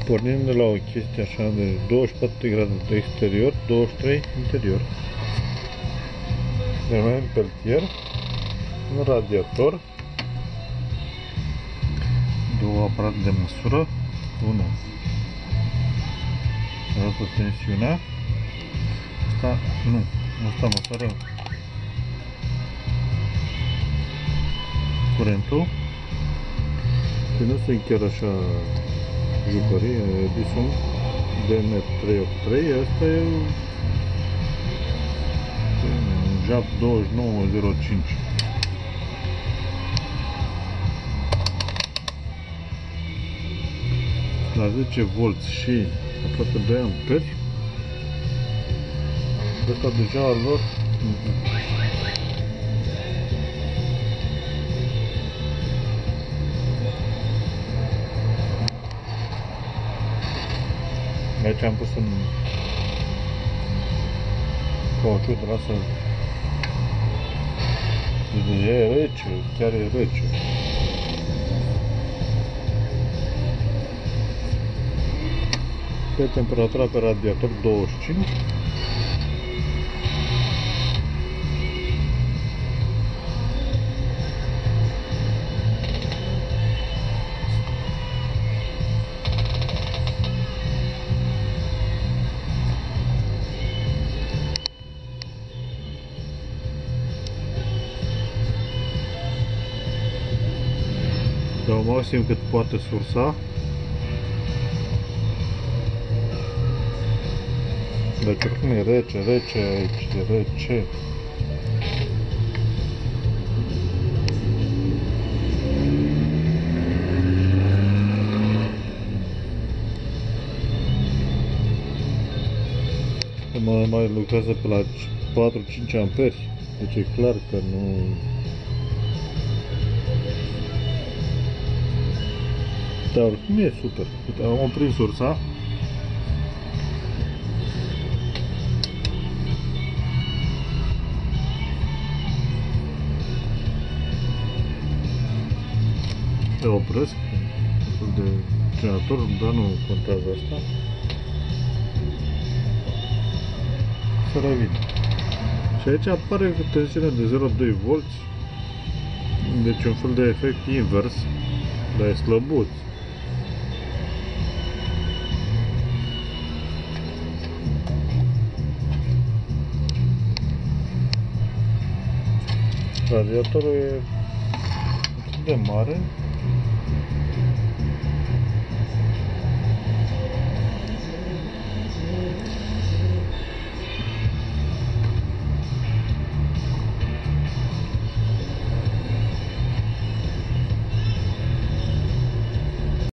Pornim de la o chestie așa de 24 de grade de exterior, 23 interior. Mai în peltier, un radiator, două aparate de măsură, unul arată tensiunea, asta măsoară curentul, că nu sunt chiar așa jucării, Edison DM383, asta e un JAP 2905. La 10 V și aproape 2 amperi, ăsta deja al lor aici am pus un cauciuc de lasă. E rece, chiar e rece. Pe temperatura pe radiator 25. Dau maxim cât poate sursa. Deci oricum e rece aici, e rece. Mai lucrează pe la 4-5 amperi, deci e clar că nu... Dar oricum e super. Uite, am oprit sursa. Le opresc de generator, dar nu contează asta. Să revin. Și aici apare tensiunea de 0,2 V. Deci un fel de efect invers, dar e slăbuț. Radiatorul e atât de mare